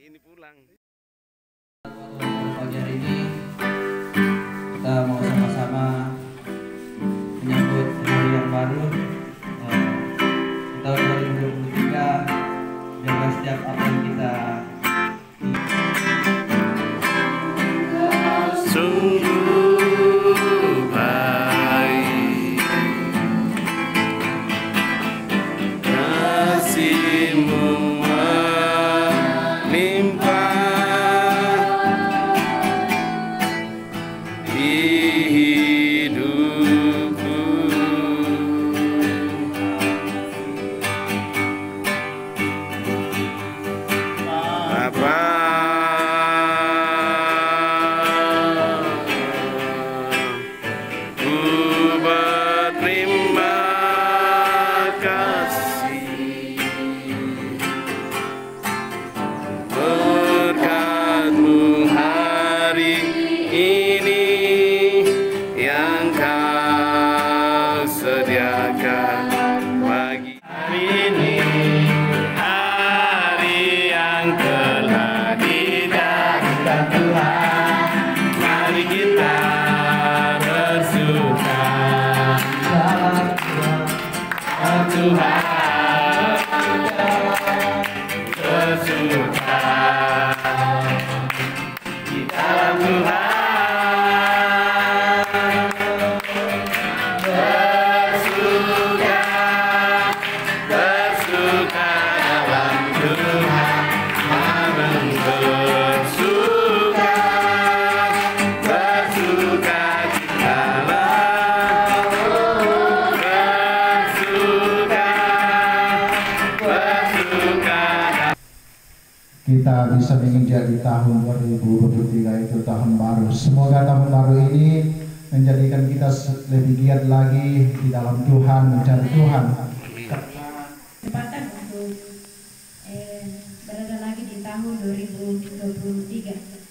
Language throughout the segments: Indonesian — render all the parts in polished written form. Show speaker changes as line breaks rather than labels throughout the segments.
hari ini pulang.
Pagi hari ini kita mau sama-sama menyambut hari yang baru tahun 2023. Jaga setiap apa yang kita
sungguh baik kasih-Mu melimpah di hidupku. Bapa, ku berterima kasih berkat-Mu hari ini yang Kau sediakan bagi hari ini, hari yang telah ditetapkan Tuhan. Mari kita bersuka Tuhan, bersuka di dalam Tuhan. Bersuka dalam Tuhan, amin. Bersuka citalah, bersuka.
Kita bisa menginjak di tahun 2023 itu tahun baru. Semoga tahun baru ini menjadikan kita lebih giat lagi di dalam Tuhan, mencari Tuhan.
Kesempatan untuk berada lagi di tahun 2023.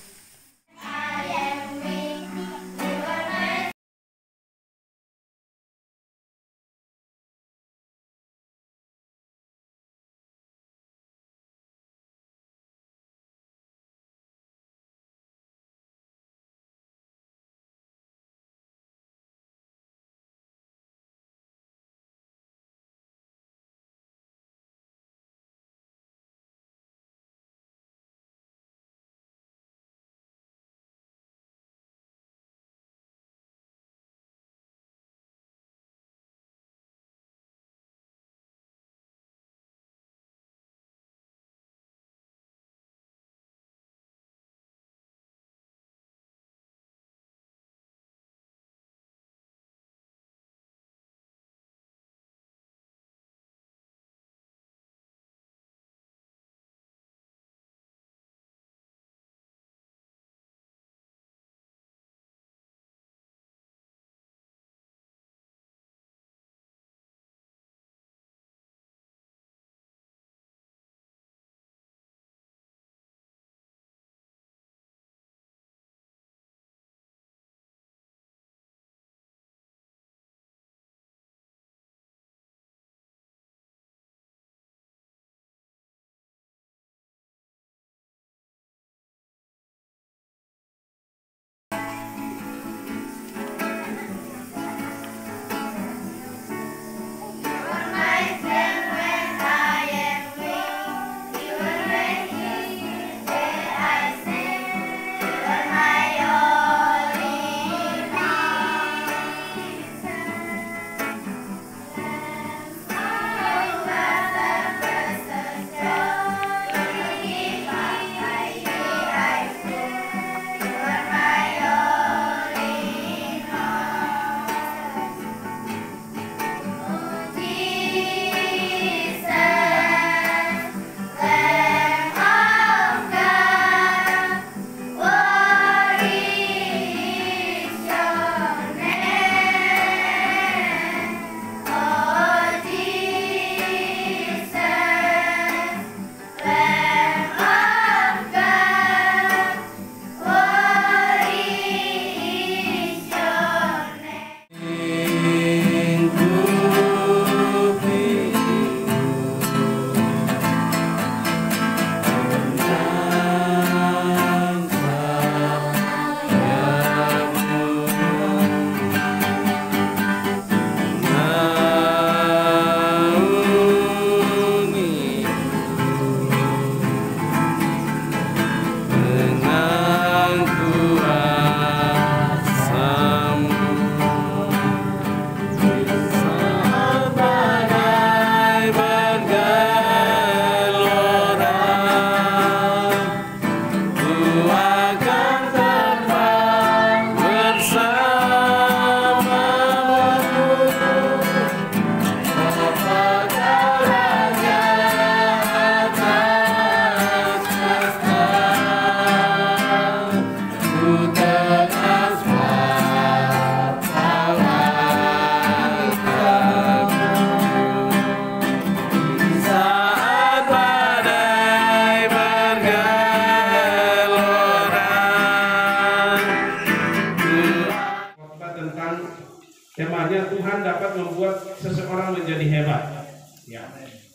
Temanya Tuhan dapat membuat seseorang menjadi hebat. Ya,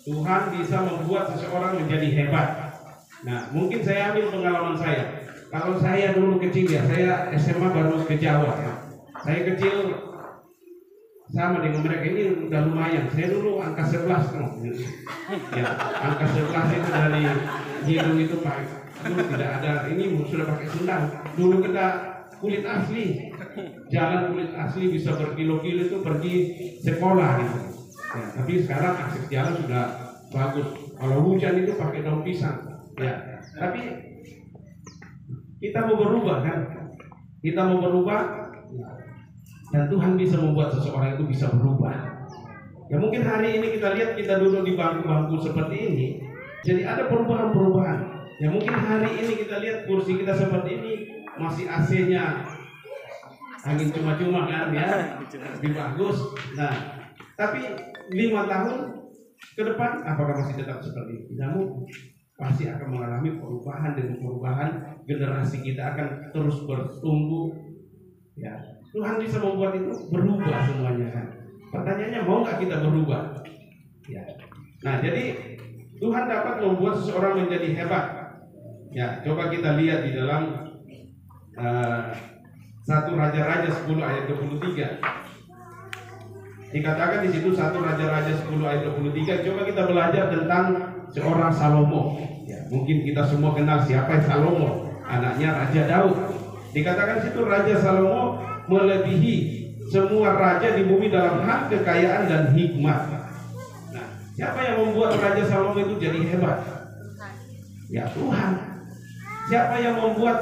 Tuhan bisa membuat seseorang menjadi hebat. Nah, mungkin saya ambil pengalaman saya. Kalau saya dulu kecil ya, saya SMA baru ke Jawa ya. Saya kecil sama dengan mereka ini udah lumayan. Saya dulu angka 11 no. Ya, angka 11 itu dari hidung itu Pak. Dulu tidak ada, ini sudah pakai sendal. Dulu kita kulit asli, jalan kulit asli bisa berkilo-kilo itu pergi sekolah gitu. Ya, tapi sekarang akses jalan sudah bagus. Kalau hujan itu pakai daun pisang. Ya, tapi kita mau berubah kan? Kita mau berubah, dan Tuhan bisa membuat seseorang itu bisa berubah. Ya mungkin hari ini kita lihat kita duduk di bangku-bangku seperti ini, jadi ada perubahan-perubahan. Ya mungkin hari ini kita lihat kursi kita seperti ini, masih AC-nya angin cuma-cuma kan ya, lebih bagus. Nah, tapi 5 tahun ke depan apakah masih tetap seperti ini? Tidak mungkin. Pasti akan mengalami perubahan, dan perubahan generasi kita akan terus bertumbuh. Ya, Tuhan bisa membuat itu berubah semuanya kan. Pertanyaannya, mau nggak kita berubah? Ya. Nah, jadi Tuhan dapat membuat seseorang menjadi hebat. Ya, coba kita lihat di dalam 1 Raja-Raja 10 ayat 23. Dikatakan di situ 1 Raja-Raja 10 ayat 23. Coba kita belajar tentang seorang Salomo. Ya, mungkin kita semua kenal siapa yang Salomo, anaknya Raja Daud. Dikatakan di situ Raja Salomo melebihi semua raja di bumi dalam hal kekayaan dan hikmat. Nah, siapa yang membuat Raja Salomo itu jadi hebat? Ya, Tuhan. Siapa yang membuat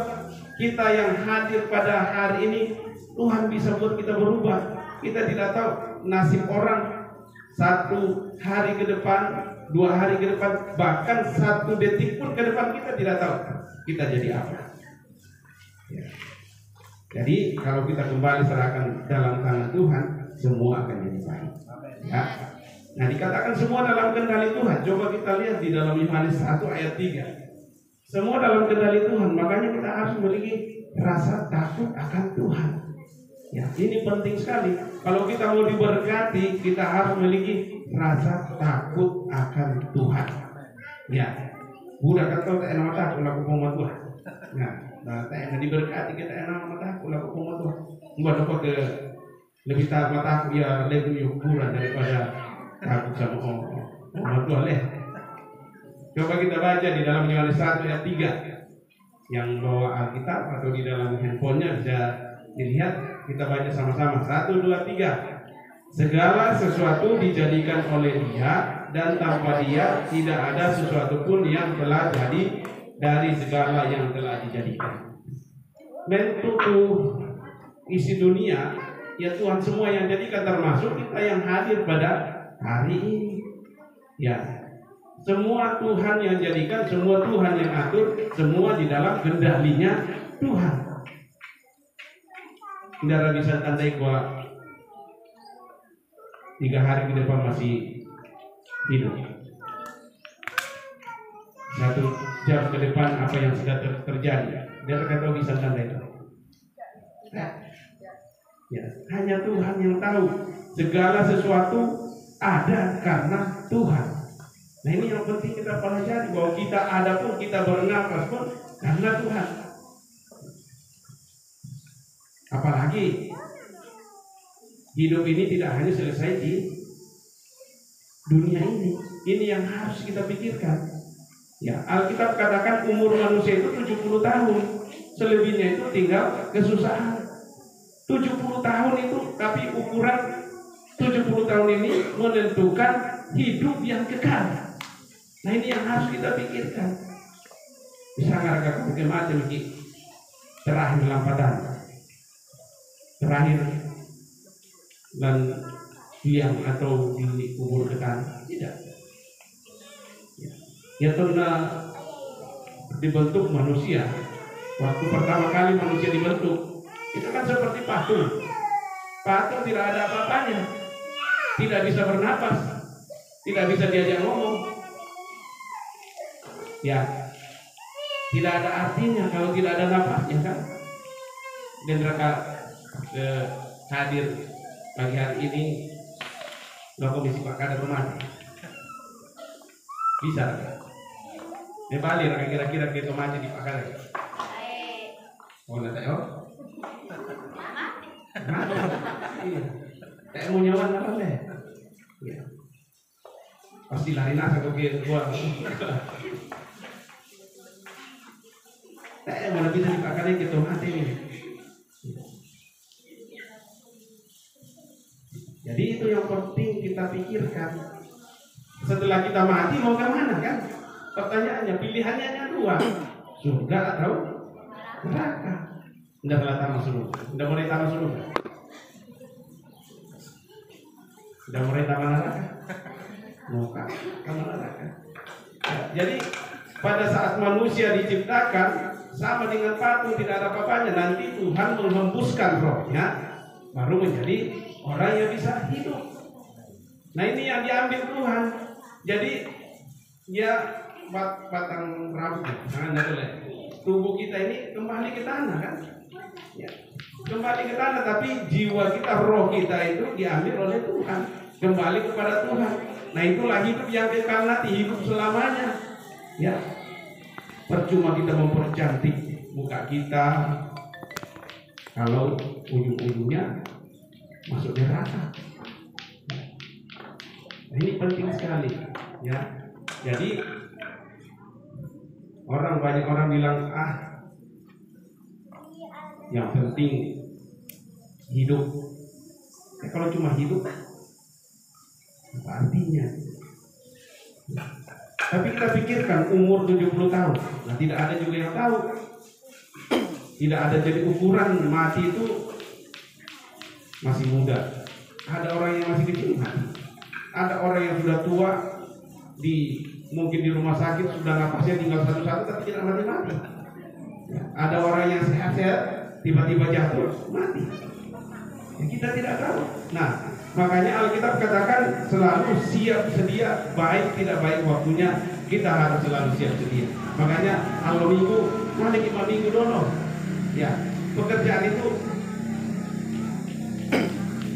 kita yang hadir pada hari ini? Tuhan bisa buat kita berubah. Kita tidak tahu nasib orang 1 hari ke depan, 2 hari ke depan, bahkan 1 detik pun ke depan kita tidak tahu kita jadi apa. Ya. Jadi kalau kita kembali serahkan dalam tangan Tuhan, semua akan jadi baik. Ya. Nah, dikatakan semua dalam kendali Tuhan. Coba kita lihat di dalam Yohanes 1 ayat 3. Semua dalam kendali Tuhan. Makanya kita harus memiliki rasa takut akan Tuhan. Ya, ini penting sekali. Kalau kita mau diberkati, kita harus memiliki rasa takut akan Tuhan. Ya, budak kata tak enak mata aku laku pembuat Tuhan. Nah, tak enak diberkati kita enak mata aku laku pembuat Tuhan. Buat dapat ke lebih tak mata aku ya lebih ukuran daripada takut sama pembuat Tuhan leh. Coba kita baca di dalam Yohanes 1 ayat 3. Yang bawa Alkitab atau di dalam handphonenya bisa dilihat. Kita baca sama-sama. 1, 2, 3. Segala sesuatu dijadikan oleh Dia, dan tanpa Dia tidak ada sesuatu pun yang telah jadi dari segala yang telah dijadikan. Mentutup isi dunia, ya Tuhan semua yang jadikan, termasuk kita yang hadir pada hari ini. Ya, semua Tuhan yang jadikan, semua Tuhan yang atur, semua di dalam kendalinya Tuhan. Saudara bisa tandai bahwa 3 hari ke depan masih hidup. 1 jam ke depan apa yang sudah terjadi. Saudara kata bisa tandai itu. Ya, hanya Tuhan yang tahu. Segala sesuatu ada karena Tuhan. Nah, ini yang penting kita pelajari, bahwa kita ada pun, kita bernapas pun karena Tuhan. Apalagi hidup ini tidak hanya selesai di dunia ini. Ini yang harus kita pikirkan. Ya, Alkitab katakan umur manusia itu 70 tahun. Selebihnya itu tinggal kesusahan. 70 tahun itu, tapi ukuran 70 tahun ini menentukan hidup yang kekal. Nah, ini yang harus kita pikirkan. Bisa nggak mungkin macam ini terakhir lampatan. Terakhir dan biang atau dikubur ke tanah, tidak. Ya, karena dibentuk manusia. Waktu pertama kali manusia dibentuk, itu kan seperti patung. Patung tidak ada apa-apanya, tidak bisa bernapas, tidak bisa diajak ngomong. Ya, tidak ada artinya kalau tidak ada napasnya kan. Dan mereka hadir pagi hari ini lo komisi Pak Kada mati. Bisa kan? Ini balik kira-kira kita mati di Pak Kada. Oh nggak tahu. Iya. Kayak mau nyawa apa deh? Iya. Pasti lari nasa ke keluar. Kayak mana bisa dipakai kita mati ini. Jadi itu yang penting kita pikirkan. Setelah kita mati mau ke mana kan? Pertanyaannya, pilihannya hanya dua, surga atau neraka. Udah mulai tamat surga. Udah mulai tamat surga. Udah mulai tamat neraka. Mau ke neraka. Jadi pada saat manusia diciptakan sama dengan patung, tidak ada apa-apanya. Nanti Tuhan menghembuskan rohnya, baru menjadi orang yang bisa hidup. Nah ini yang diambil Tuhan. Jadi dia batang rambut, tubuh kita ini kembali ke tanah kan? Ya. Kembali ke tanah, tapi jiwa kita, roh kita itu diambil oleh Tuhan, kembali kepada Tuhan. Nah itulah hidup yang kekal nanti, hidup selamanya. Ya. Percuma kita mempercantik muka kita kalau ujung-ujungnya masuk neraka. Nah, ini penting sekali, ya. Jadi banyak orang bilang yang penting hidup. Kalau cuma hidup, apa artinya? Tapi kita pikirkan umur 70 tahun. Nah, tidak ada juga yang tahu. Tidak ada jadi ukuran mati itu masih muda. Ada orang yang masih kecil mati. Ada orang yang sudah tua mungkin di rumah sakit sudah napasnya tinggal satu-satu tapi tidak mati-mati. Ada orang yang sehat-sehat tiba-tiba jatuh mati. Ya, kita tidak tahu. Nah, makanya Alkitab katakan selalu siap sedia, baik tidak baik waktunya kita harus selalu siap sedia. Makanya Allah minggu, mana kita minggu dono. Ya, pekerjaan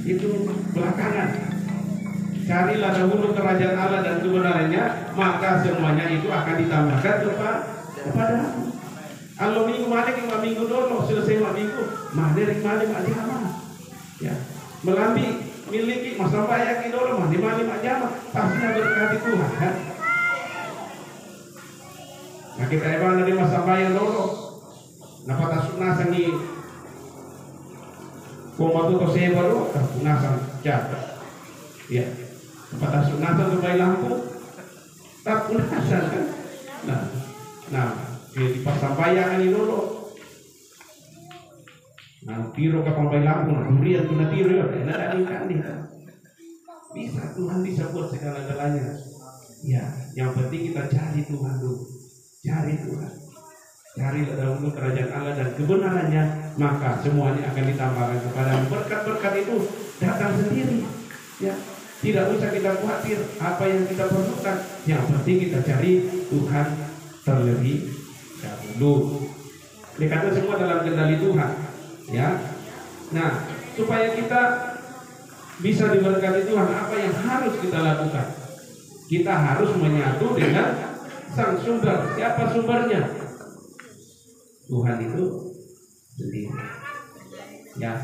itu belakangan. Carilah dahulu kerajaan Allah dan kebenarannya, maka semuanya itu akan ditambahkan kepada aku. Allah minggu mana kita minggu dono, selesai minggu, mana ya, melambi miliki masa bayar dulu mah di mana jama pastinya berkati Tuhan kan. Nah kita emang dari masa bayar dulu napa tasunasan di komatu to saya baru tasunasan jatuh ya napa tasunasan tuh bayar lampu tasunasan kan. Nah di pasampayan ini dulu. Nah, tiro ke pampai lampu, durian tuna tiro ya, ada ikan nih. Bisa Tuhan bisa buat segala-galanya. Ya, yang penting kita cari Tuhan dulu, cari Tuhan, cari dahulu kerajaan Allah dan kebenarannya, maka semuanya akan ditambahkan kepadamu. Berkat-berkat itu datang sendiri. Ya, tidak usah kita khawatir apa yang kita perlukan. Yang penting kita cari Tuhan terlebih dahulu. Dikatakan semua dalam kendali Tuhan. Ya, nah supaya kita bisa diberkati Tuhan, apa yang harus kita lakukan? Kita harus menyatu dengan Sang Sumber. Siapa sumbernya? Tuhan itu sendiri. Ya,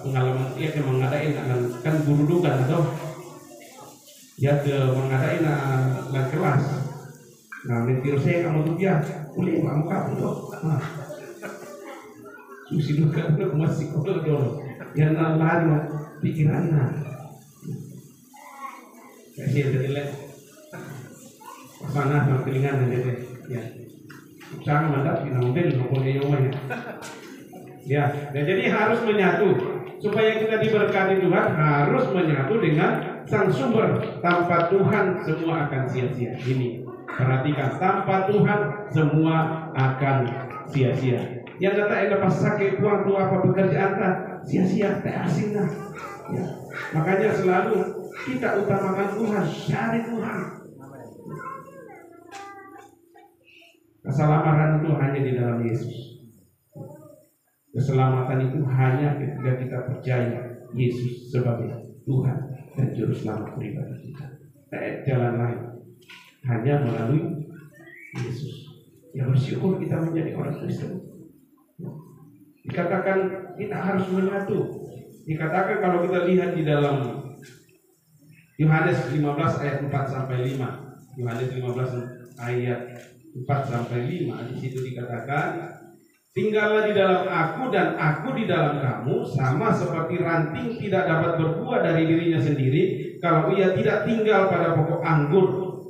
pengalaman dia yang mengadain kan guru dukan atau dia mengadain kelas. Nah, mentir saya kamu tuh dia, boleh kamu tuh. Nah, susi duka itu masih kotor dulu. Yang lalu pikirannya, kasih terlihat. Sana sama telingan aja ya. Sangat mantap di mobil pokoknya yang ya, dan jadi harus menyatu supaya kita diberkati Tuhan harus menyatu dengan Sang Sumber. Tanpa Tuhan semua akan sia-sia. Ini. Perhatikan, tanpa Tuhan semua akan sia-sia. Yang kata pas sakit tuang tu apa pekerjaan tak sia-sia, tak asing lah. Ya. Makanya selalu kita utamakan Tuhan, cari Tuhan. Keselamatan itu hanya di dalam Yesus. Keselamatan itu hanya ketika kita percaya Yesus sebagai Tuhan dan Juru Selamat pribadi kita. Jalan lain hanya melalui Yesus. Ya, bersyukur kita menjadi orang Kristen. Dikatakan kita harus menyatu. Dikatakan kalau kita lihat di dalam Yohanes 15 ayat 4 sampai 5. Yohanes 15 ayat 4 sampai 5, di situ dikatakan, tinggallah di dalam aku dan aku di dalam kamu, sama seperti ranting tidak dapat berbuah dari dirinya sendiri kalau ia tidak tinggal pada pokok anggur.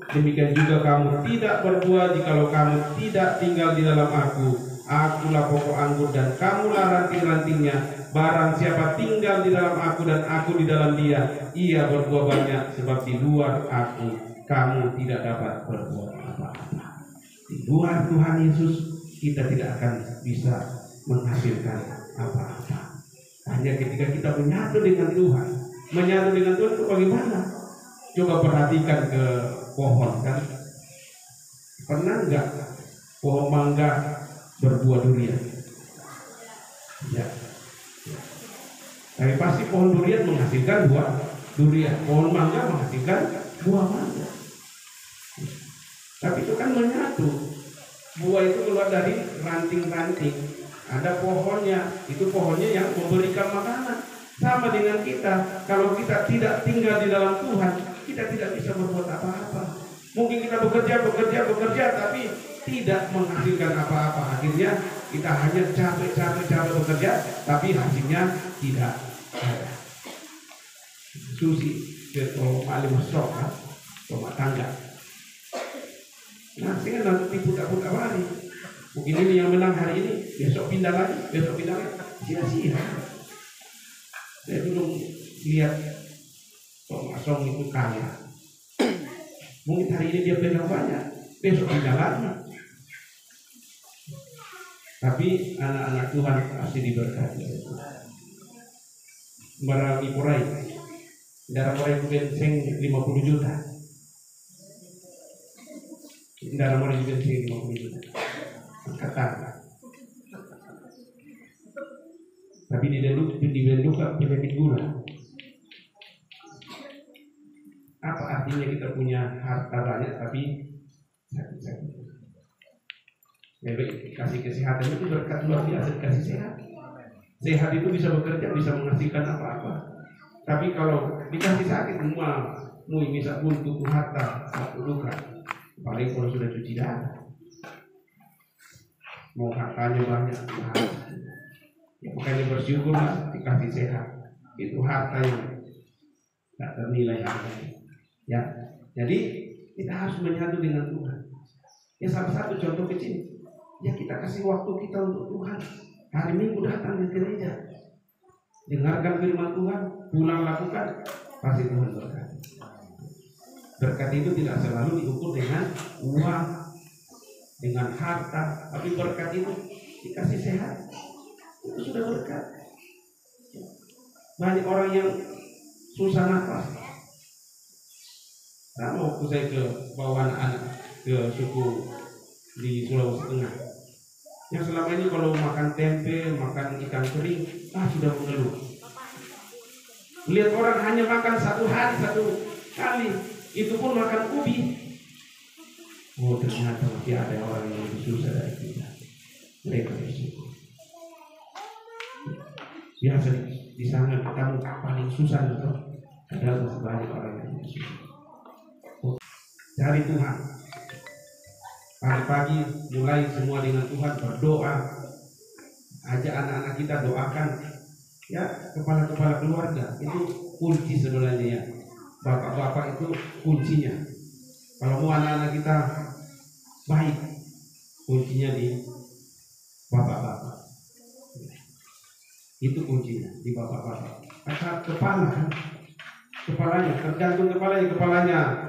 Demikian juga kamu tidak berbuah jikalau kamu tidak tinggal di dalam aku. Akulah pokok anggur dan kamulah ranting-rantingnya. Barang siapa tinggal di dalam aku dan aku di dalam dia, ia berbuah banyak, sebab di luar aku kamu tidak dapat berbuat apa-apa. Di luar Tuhan Yesus kita tidak akan bisa menghasilkan apa-apa. Hanya ketika kita menyatu dengan Tuhan. Menyatu dengan Tuhan itu bagaimana? Coba perhatikan ke pohon kan. Pernah enggak pohon mangga berbuah durian? Ya. Tapi pasti pohon durian menghasilkan buah durian. Pohon mangga menghasilkan buah mangga. Tapi itu kan menyatu. Buah itu keluar dari ranting-ranting. Ada pohonnya. Itu pohonnya yang memberikan makanan. Sama dengan kita. Kalau kita tidak tinggal di dalam Tuhan, kita tidak bisa berbuat apa-apa. Mungkin kita bekerja, tapi tidak menghasilkan apa-apa. Akhirnya kita hanya capek bekerja, tapi hasilnya tidak ada. Susi itu paling masuk kan, rumah tangga. Nah, sehingga nanti putar-putar balik. Mungkin ini yang menang hari ini, besok pindah lagi. Sia-sia. Saya dulu lihat Song itu kaya. Mungkin hari ini dia pegang banyak, besok pindah lagi. Tapi anak-anak Tuhan pasti diberkati. Barang Ipurai, darah Korea benseng 50 juta. Darah Korea benseng 50 juta. Kata. Tapi di Denduka penyakit gula. Apa artinya kita punya harta banyak tapi sakit-sakit? Ya, kasih kesehatan itu berkat luar biasa, dikasih sehat. Sehat itu bisa bekerja, bisa menghasilkan apa-apa. Tapi kalau dikasih sakit, semua bisa buntu harta, satu luka. Apalagi kalau sudah cuci darah. Mau hartanya banyak, ya makanya bersyukurlah dikasih sehat. Itu harta yang tak ternilai harganya. Ya, jadi kita harus menyatu dengan Tuhan. Ya, salah satu contoh kecil. Ya, kita kasih waktu kita untuk Tuhan. Hari Minggu datang di gereja, dengarkan firman Tuhan, pulang lakukan, pasti Tuhan berkati. Berkat itu tidak selalu diukur dengan uang, dengan harta, tapi berkat itu dikasih sehat. Itu sudah berkat. Banyak orang yang susah nafas. Sama waktu saya ke bawa anak-anak ke suku di Sulawesi Tengah, yang selama ini kalau makan tempe, makan ikan kering, sudah mengeluh. Lihat orang hanya makan satu kali, itu pun makan ubi. Oh, ternyata masih ada orang yang lebih susah dari kita. Mereka bersyukur. Biasa di sana kita paling susah itu, padahal masih banyak orang yang lebih susah. Cari Tuhan. Pagi-pagi mulai semua dengan Tuhan, berdoa. Ajak anak-anak kita doakan. Ya, kepala-kepala keluarga itu kunci sebenarnya ya. Bapak-bapak itu kuncinya. Kalau mau anak-anak kita baik, kuncinya di bapak-bapak. Itu kuncinya di bapak-bapak. Kepalanya tergantung kepalanya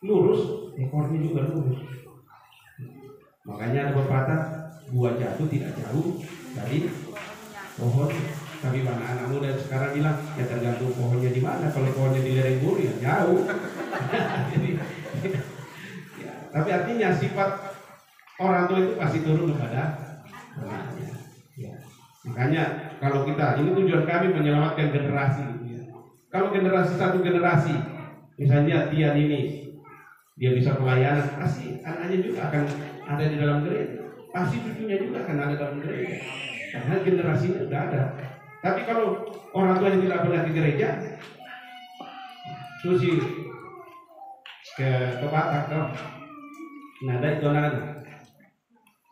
lurus, ekornya juga lurus. Makanya ada pepatah, buah jatuh tidak jauh dari pohon. Tapi anak-anak muda sekarang bilang, ya tergantung pohonnya di mana. Kalau pohonnya di lereng gunung ya jauh. Jadi, ya, tapi artinya sifat orang tua itu pasti turun kepada anaknya. Ya. Makanya kalau kita, ini tujuan kami menyelamatkan generasi. Kalau generasi satu generasi, misalnya Tian ini, dia bisa pelayanan, pasti anaknya juga akan ada di dalam gereja, pasti cucunya juga akan ada dalam gereja, karena generasinya sudah ada. Tapi kalau orang tua yang tidak pernah ke gereja, susi ke Batak kau, nada itu nada,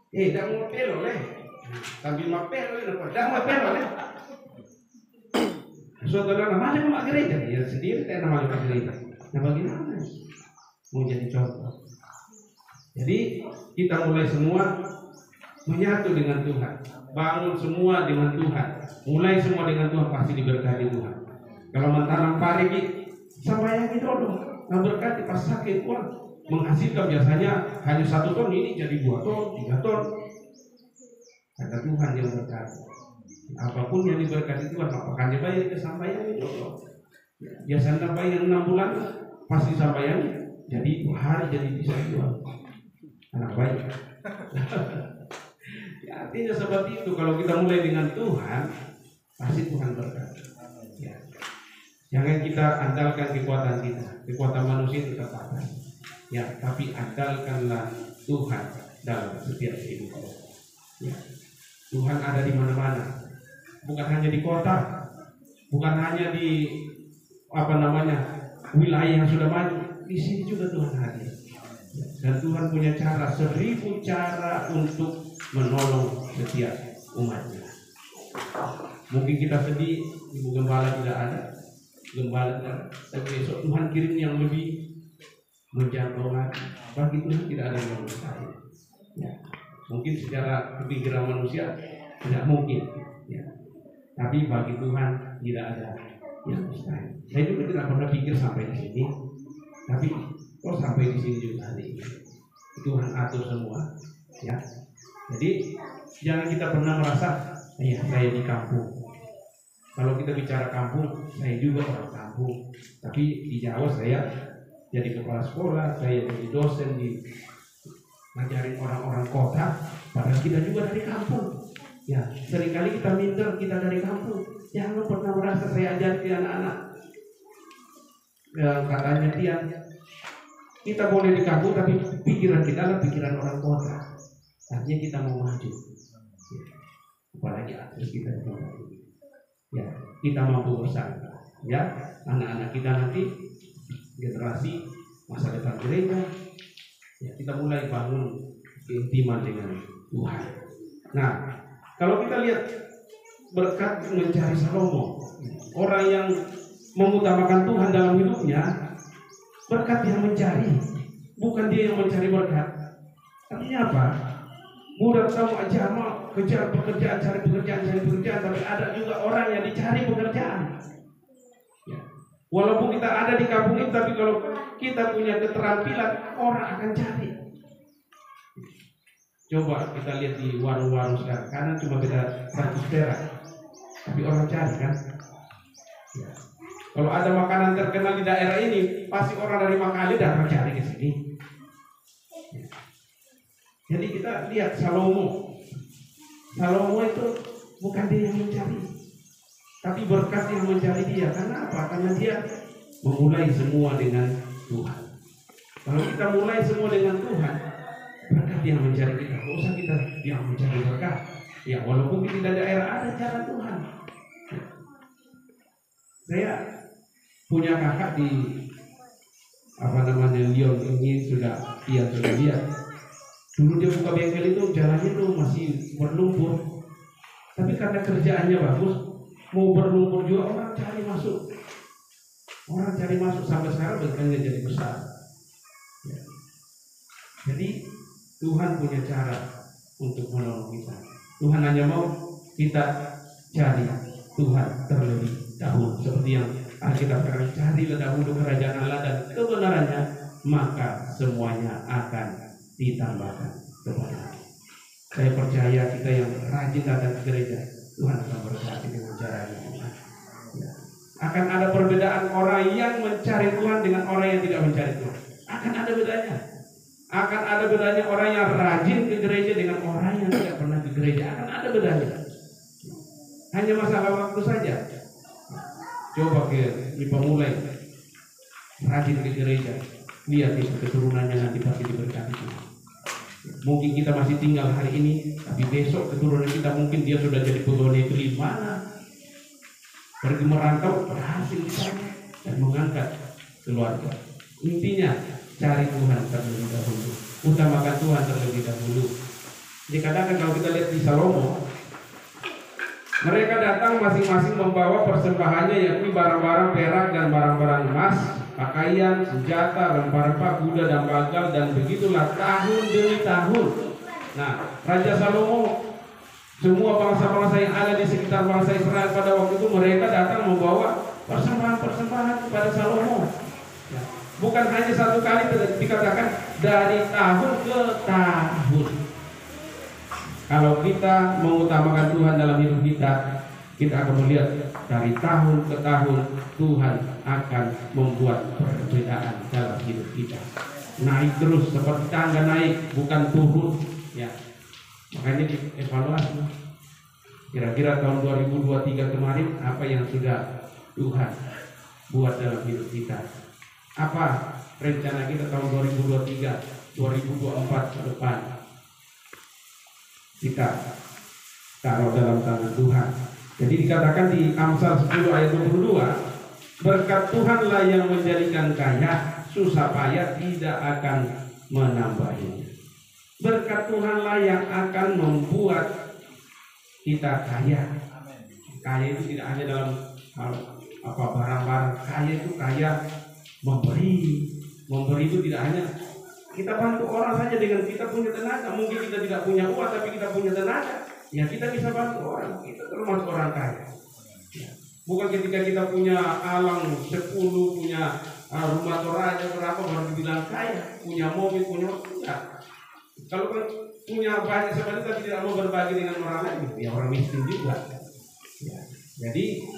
dah mau pelo leh, sambil mau pelo leh, dah mau pelo leh. Saudara namanya mau gereja, dia sendiri kayak nama gereja. Nah bagaimana? Mau jadi contoh. Jadi kita mulai semua menyatu dengan Tuhan, bangun semua dengan Tuhan, mulai semua dengan Tuhan, pasti diberkati Tuhan. Kalau mentanam pari, sambayangin dulu, nah berkati pas sakit Tuhan menghasilkan biasanya hanya 1 ton, ini jadi 2 ton, 3 ton. Kata Tuhan yang berkati. Apapun yang diberkati Tuhan, apakah dibayar ke sambayangin dulu. Biasanya bayar 6 bulan, pasti sambayangin. Jadi 2 hari jadi bisa jual. Anak baik. Ya, artinya seperti itu. Kalau kita mulai dengan Tuhan, pasti Tuhan berkati. Ya. Jangan kita andalkan kekuatan kita, kekuatan manusia itu terbatas. Ya, tapi andalkanlah Tuhan dalam setiap kehidupan. Ya. Tuhan ada di mana-mana. Bukan hanya di kota, bukan hanya di wilayah yang sudah maju. Di sini juga Tuhan hadir. Dan Tuhan punya cara, 1000 cara untuk menolong setiap umatnya. Mungkin kita sedih, Ibu Gembala tidak ada, Gembala tidak ada. Tapi besok Tuhan kirim yang lebih menjangkau lagi. Bagi Tuhan tidak ada yang mustahil. Ya. Mungkin secara kepikiran manusia tidak mungkin. Ya. Tapi bagi Tuhan tidak ada yang mustahil. Saya juga tidak pernah pikir sampai di sini. Tapi kok sampai di sini juga hari ini Tuhan atur semua, ya. Jadi jangan kita pernah merasa, ya saya di kampung. Kalau kita bicara kampung, saya juga orang kampung. Tapi di Jawa saya jadi kepala sekolah, saya jadi dosen di ngajarin orang-orang kota. Padahal kita juga dari kampung. Ya, seringkali kita minder kita dari kampung. Jangan pernah merasa saya ajari anak-anak. Katanya Tian, kita boleh di kampung tapi pikiran kita adalah pikiran orang kota. Artinya kita mau maju. Ya. Apalagi akhir kita di kota ini. Ya, kita mampu bersama. Ya, anak-anak kita nanti generasi masa depan gereja. Ya, kita mulai bangun keintiman dengan Tuhan. Nah, kalau kita lihat berkat mencari Salomo, orang yang mengutamakan Tuhan dalam hidupnya, berkat yang mencari, bukan dia yang mencari berkat. Artinya apa? Mudah kamu aja mau kejar pekerjaan, cari pekerjaan, tapi ada juga orang yang dicari pekerjaan. Ya. Walaupun kita ada di kampung itu, tapi kalau kita punya keterampilan, orang akan cari. Coba kita lihat di warung-warung sekarang, karena cuma beda 100 perak, tapi orang cari kan. Ya. Kalau ada makanan terkenal di daerah ini, pasti orang dari Makale datang cari ke sini. Ya. Jadi kita lihat Salomo. Salomo itu bukan dia yang mencari, tapi berkat yang mencari dia. Karena apa? Karena dia memulai semua dengan Tuhan. Kalau kita mulai semua dengan Tuhan, berkat yang mencari kita. Tidak usah kita yang mencari berkat. Ya, walaupun di daerah ada cara Tuhan. Ya. Saya punya kakak di Lyon ini sudah lihat. Dulu dia buka bengkel itu jalannya itu masih berlumpur. Tapi karena kerjaannya bagus, mau berlumpur juga orang cari masuk. Orang cari masuk sampai sekarang bengkelnya jadi besar. Ya. Jadi Tuhan punya cara untuk menolong kita. Tuhan hanya mau kita cari Tuhan terlebih dahulu, seperti yang Alkitab katakan, carilah dahulu kerajaan Allah dan kebenarannya, maka semuanya akan ditambahkan kepada. Saya percaya kita yang rajin datang ke gereja, Tuhan akan berkati dengan caranya. Ya. Akan ada perbedaan orang yang mencari Tuhan dengan orang yang tidak mencari Tuhan. Akan ada bedanya. Akan ada bedanya orang yang rajin ke gereja dengan orang yang tidak pernah ke gereja. Akan ada bedanya. Hanya masalah waktu saja. Coba kita mulai rajin ke gereja, lihat itu keturunannya nanti pasti diberkati. Mungkin kita masih tinggal hari ini, tapi besok keturunan kita mungkin dia sudah jadi pegawai negeri mana, pergi merantau, berhasil di sana dan mengangkat keluarga. Intinya cari Tuhan terlebih dahulu, utamakan Tuhan terlebih dahulu. Dikatakan kalau kita lihat di Salomo, mereka datang masing-masing membawa persembahannya, yakni barang-barang perak dan barang-barang emas, pakaian, senjata, rempah-rempah, kuda dan bagal, dan begitulah tahun demi tahun. Nah, Raja Salomo, semua bangsa-bangsa yang ada di sekitar bangsa Israel pada waktu itu, mereka datang membawa persembahan-persembahan kepada Salomo. Ya. Bukan hanya satu kali, dikatakan dari tahun ke tahun. Kalau kita mengutamakan Tuhan dalam hidup kita akan melihat dari tahun ke tahun Tuhan akan membuat perbedaan dalam hidup kita. Naik terus seperti tangga naik, bukan turun. Ya, makanya dievaluasi. Kira-kira tahun 2023 kemarin apa yang sudah Tuhan buat dalam hidup kita? Apa rencana kita tahun 2023, 2024 ke depan? Kita taruh dalam tangan Tuhan. Jadi dikatakan di Amsal 10 ayat 22, berkat Tuhanlah yang menjadikan kaya, susah payah tidak akan menambahinya. Berkat Tuhanlah yang akan membuat kita kaya. Kaya itu tidak hanya dalam hal barang-barang, kaya itu kaya memberi. Memberi itu tidak hanya kita bantu orang saja dengan kita punya tenaga. Mungkin kita tidak punya uang, tapi kita punya tenaga, ya kita bisa bantu orang. Kita termasuk orang kaya. Bukan ketika kita punya alang 10, punya rumah toraja berapa baru dibilang kaya, punya mobil, punya enggak. Kalau punya banyak seperti tapi tidak mau berbagi dengan orang lain, ya orang miskin juga. Ya. Jadi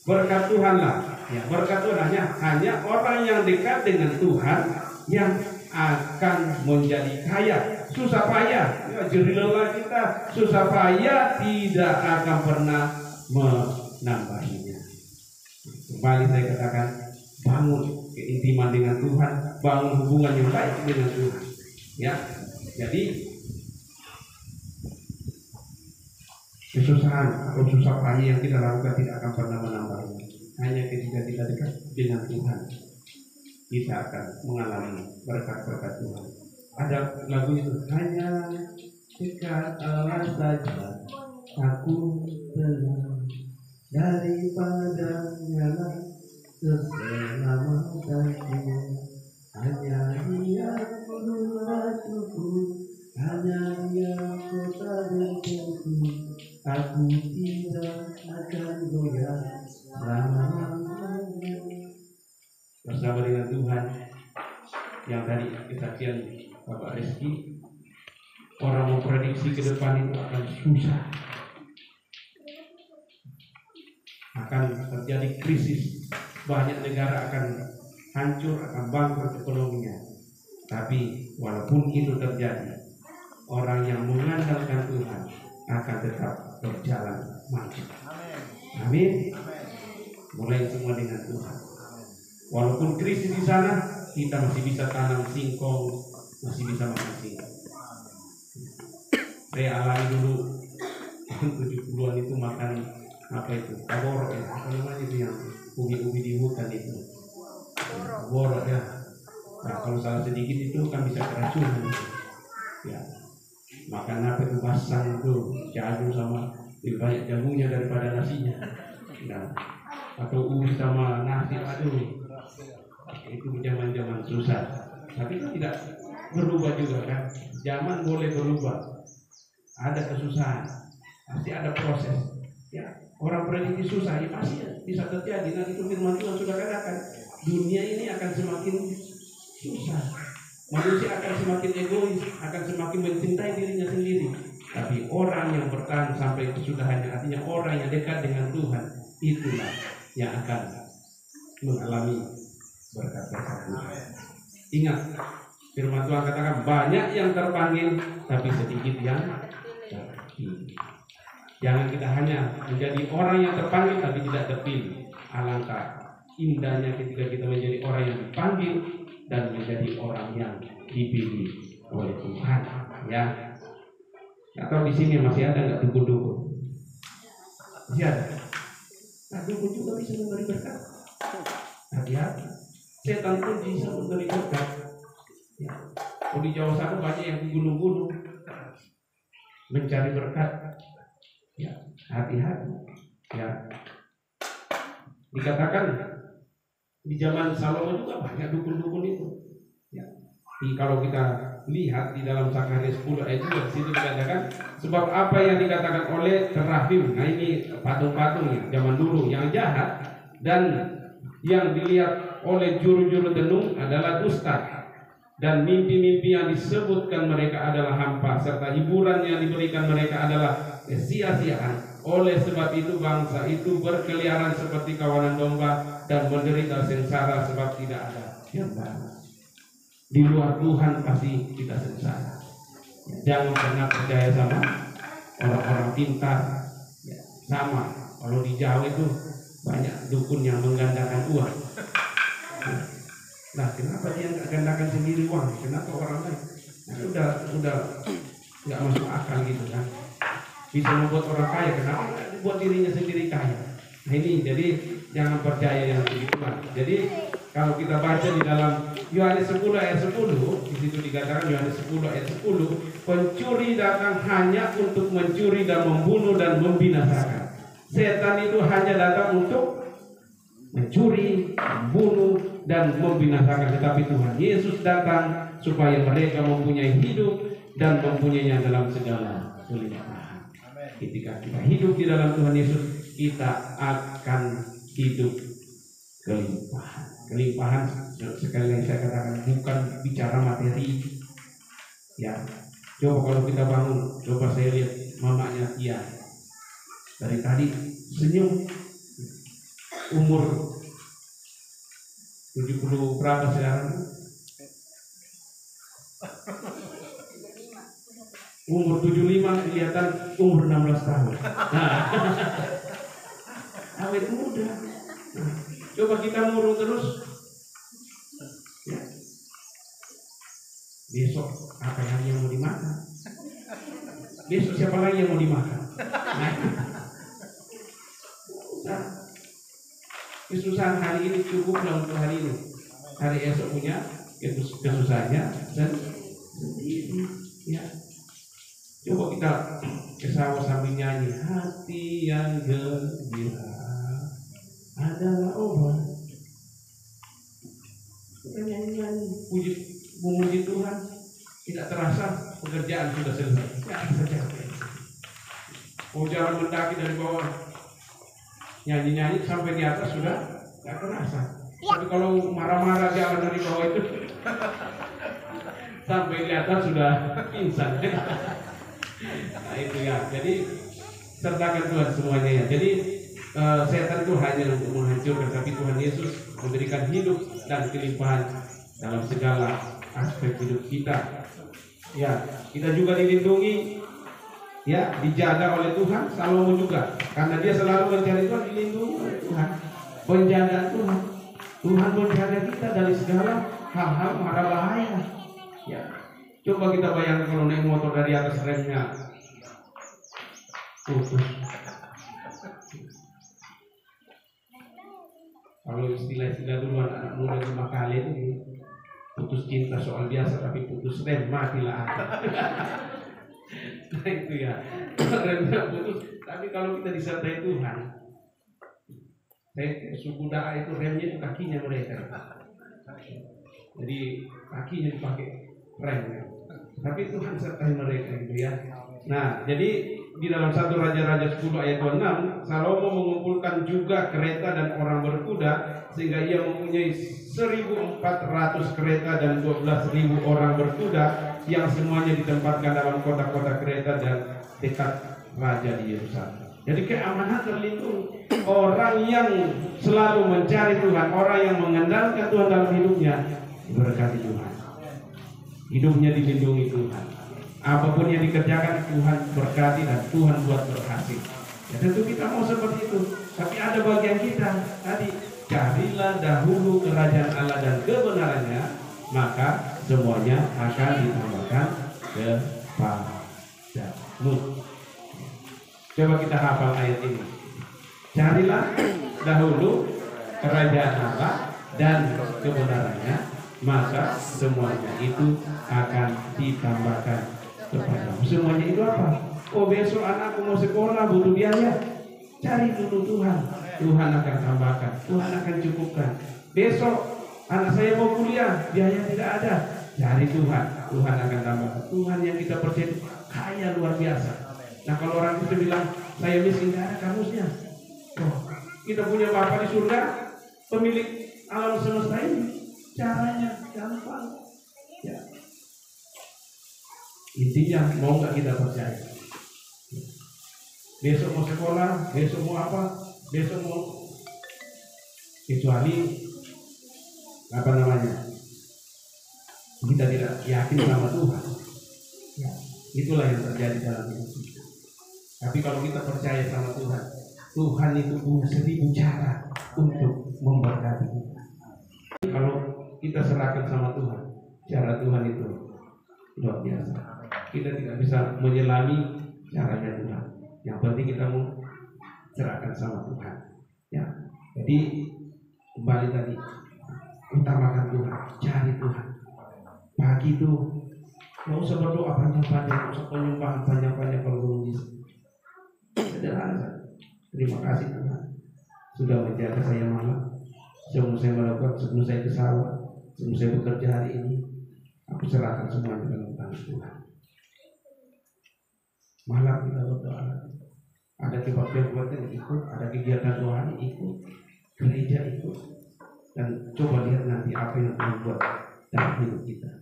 berkat Tuhanlah, ya berkat Tuhan hanya orang yang dekat dengan Tuhan yang akan menjadi kaya. Susah payah, ya, jerih lelah kita, susah payah tidak akan pernah menambahinya. Kembali saya katakan, bangun keintiman dengan Tuhan, bangun hubungan yang baik dengan Tuhan. Ya, jadi kesusahan atau susah payah yang kita lakukan tidak akan pernah menambahinya. Hanya ketika kita dekat dengan Tuhan, kita akan mengalami berkat-berkat Tuhan. Ada lagu itu, hanya dekat Allah saja aku tenang, daripadanya lah keselamatanku. Hanya Dia Tuhanku, hanya Dia kota dengkulku. Aku tidak akan goyah selama-lamanya. Bersama dengan Tuhan yang tadi kesaksian Bapak Rizky, orang memprediksi ke depan itu akan susah, akan terjadi krisis, banyak negara akan hancur, akan bangkrut ekonominya. Tapi walaupun itu terjadi, orang yang mengandalkan Tuhan akan tetap berjalan maju. Amin. Mulai semua dengan Tuhan. Walaupun krisis di sana, kita masih bisa tanam singkong, masih bisa makan singkong. Saya alami dulu tahun 70-an itu makan apa itu? Borok ya, apa namanya itu yang ubi-ubi di hutan itu. Borok ya. Nah, kalau salah sedikit itu kan bisa keracunan. Ya. Makan apa itu basang itu, jagung sama lebih banyak jagungnya daripada nasinya. Nah, atau ubi sama nasi, aduh. Itu zaman-zaman susah. Tapi itu tidak berubah juga kan. Zaman boleh berubah. Ada kesusahan, pasti ada proses. Ya, orang prediksi susah, ya pasti bisa terjadi. Nanti firman Tuhan sudah katakan, dunia ini akan semakin susah. Manusia akan semakin egois, akan semakin mencintai dirinya sendiri. Tapi orang yang bertahan sampai kesudahannya, artinya orang yang dekat dengan Tuhan, itulah yang akan mengalami berkat-berkat Tuhan. Ingat, firman Tuhan katakan banyak yang terpanggil, tapi sedikit yang terpilih. Jangan kita hanya menjadi orang yang terpanggil tapi tidak terpilih. Alangkah indahnya ketika kita menjadi orang yang dipanggil dan menjadi orang yang dipilih oleh Tuhan. Ya. Atau di sini masih ada nggak dukun-dukun? Masih ada. Nah, dukun juga bisa memberi berkat. Hati-hati. Setan pun bisa memberi berkat. Ya. Oh, di Jawa sana banyak yang di gunung-gunung mencari berkat. Ya, hati-hati. Ya. Dikatakan di zaman Salomo juga banyak dukun-dukun itu. Ya. Kalau kita lihat di dalam Zakaria 10 ayat 2 di situ dikatakan sebab apa yang dikatakan oleh terahim. Nah, ini patung-patung ya, zaman dulu yang jahat dan yang dilihat oleh juru-juru tenung adalah dusta. Dan mimpi-mimpi yang disebutkan mereka adalah hampa, serta hiburan yang diberikan mereka adalah sia-siaan. Oleh sebab itu bangsa itu berkeliaran seperti kawanan domba dan menderita sengsara sebab tidak ada yang balas. Di luar Tuhan pasti kita sengsara. Jangan pernah percaya sama orang-orang pintar. Sama kalau di Jawa itu banyak dukun yang menggandakan uang. Nah, kenapa dia nggak gandakan sendiri uang? Kenapa orang lain? Nah, udah nggak masuk akal gitu kan? Bisa membuat orang kaya, kenapa nggak buat dirinya sendiri kaya? Nah ini, jadi jangan percaya yang begituan. Jadi kalau kita baca di dalam Yohanes 10 ayat 10, di situ dikatakan Yohanes 10 ayat 10, pencuri datang hanya untuk mencuri dan membunuh dan membinasakan. Setan itu hanya datang untuk mencuri, membunuh dan membinasakan, tetapi Tuhan Yesus datang supaya mereka mempunyai hidup dan mempunyainya dalam segala kelimpahan. Ketika kita hidup di dalam Tuhan Yesus, kita akan hidup kelimpahan. Kelimpahan sekali lagi saya katakan bukan bicara materi. Ya, coba kalau kita bangun, coba saya lihat mamanya Tia dari tadi senyum, umur 70 berapa sekarang? Umur 75 kelihatan umur 16 tahun. Nah, awet muda. Nah, coba kita murung terus. Ya. Besok apa yang mau dimakan? Besok siapa lagi yang mau dimakan? Nah, kesusahan hari ini cukuplah untuk hari ini. Hari esok punya kesusahannya sendiri. Ya. Coba kita ke sawah sambil nyanyi, hati yang gembira adalah obat. Kita nyanyi-nyanyi, memuji Tuhan, tidak terasa pekerjaan sudah selesai. Ya, saja. Oh, jangan mendaki dari bawah, nyanyi-nyanyi sampai di atas sudah tidak terasa. Tapi kalau marah-marah jalan dari bawah itu sampai di atas sudah pingsan. Nah itu ya, jadi sertakan Tuhan semuanya ya. Jadi setan itu hanya untuk menghancurkan, tapi Tuhan Yesus memberikan hidup dan kelimpahan dalam segala aspek hidup kita. Ya, kita juga dilindungi, ya, dijaga oleh Tuhan. Salomo juga, karena dia selalu mencari Tuhan, dilindungi oleh Tuhan, penjagaan Tuhan. Tuhan menjaga kita dari segala hal-hal mara bahaya. Ya. Coba kita bayangkan kalau naik motor dari atas remnya putus. Kalau istilah-istilah dulu anak muda 5 kali itu putus cinta soal biasa, tapi putus rem matilah aku. Nah itu ya, remnya putus. Tapi kalau kita disertai Tuhan, suku Da'a itu remnya itu kakinya mereka. Jadi kakinya dipakai rem. Tapi Tuhan sertai mereka gitu ya. Nah, jadi di dalam 1 Raja-Raja 10 ayat 26, Salomo mengumpulkan juga kereta dan orang berkuda sehingga ia mempunyai 1.400 kereta dan 12.000 orang berkuda yang semuanya ditempatkan dalam kota-kota kereta dan dekat raja di Yerusalem. Jadi keamanan terlindung. Orang yang selalu mencari Tuhan, orang yang mengandalkan Tuhan dalam hidupnya, diberkati Tuhan. Hidupnya dilindungi Tuhan. Apapun yang dikerjakan Tuhan berkati dan Tuhan buat berhasil. Ya tentu kita mau seperti itu. Tapi ada bagian kita tadi, carilah dahulu kerajaan Allah dan kebenarannya, maka semuanya akan ditambahkan kepadamu. Coba kita hafal ayat ini. Carilah dahulu kerajaan Allah dan kebenarannya, maka semuanya itu akan ditambahkan kepadamu. Semuanya itu apa? Oh, besok anakku mau sekolah butuh biaya. Cari dulu Tuhan. Tuhan akan tambahkan, Tuhan akan cukupkan. Besok anak saya mau kuliah, biaya tidak ada. Cari Tuhan, Tuhan akan tambahkan. Tuhan yang kita percaya kaya luar biasa. Nah, kalau orang itu bilang saya miskin, tidak ada kamusnya. Oh, kita punya Bapa di surga, pemilik alam semesta ini. Caranya gampang. Ya. Intinya mau nggak kita percaya. Besok mau sekolah, besok mau apa, besok mau, kecuali apa namanya, kita tidak yakin sama Tuhan. Ya, itulah yang terjadi dalam hidup kita. Tapi kalau kita percaya sama Tuhan, Tuhan itu punya 1000 cara untuk memberkati kita. Kalau kita serahkan sama Tuhan, cara Tuhan itu luar biasa. Kita tidak bisa menyelami caranya Tuhan. Yang penting kita mau serahkan sama Tuhan. Ya, jadi kembali tadi, utamakan Tuhan, cari Tuhan. Pagi itu nggak usah berdoa panjang-panjang, nggak usah penyembahan panjang-panjang kalau belum bisa. Sederhana. Terima kasih Tuhan sudah menjaga saya malam. Sebelum saya melakukan, sebelum saya ke sawah, sebelum saya bekerja hari ini, aku serahkan semuanya dalam tangan Tuhan. Malam kita berdoa. Ada kebaktian-kebaktian ikut, ada kegiatan rohani ikut, gereja ikut, dan coba lihat nanti apa yang Tuhan buat dalam hidup kita.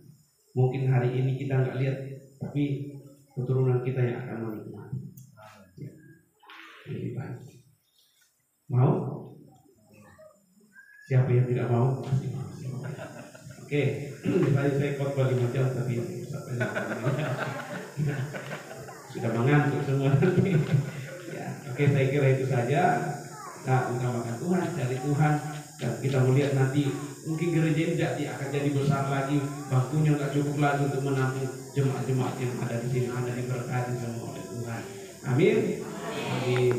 Mungkin hari ini kita nggak lihat, tapi keturunan kita yang akan menikmati. Ya. Lebih baik. Mau? Siapa yang tidak mau? Oke, tadi saya khotbah 5 jam tapi sudah mengantuk semua nanti. Ya, oke, saya kira itu saja. Nah, utamakan Tuhan, cari Tuhan, dan kita melihat nanti mungkin gereja ini akan jadi besar lagi, bangkunya nggak cukup lagi untuk menampung jemaat-jemaat yang ada di sini, ada diberkati semua oleh Tuhan. Amin. Amin.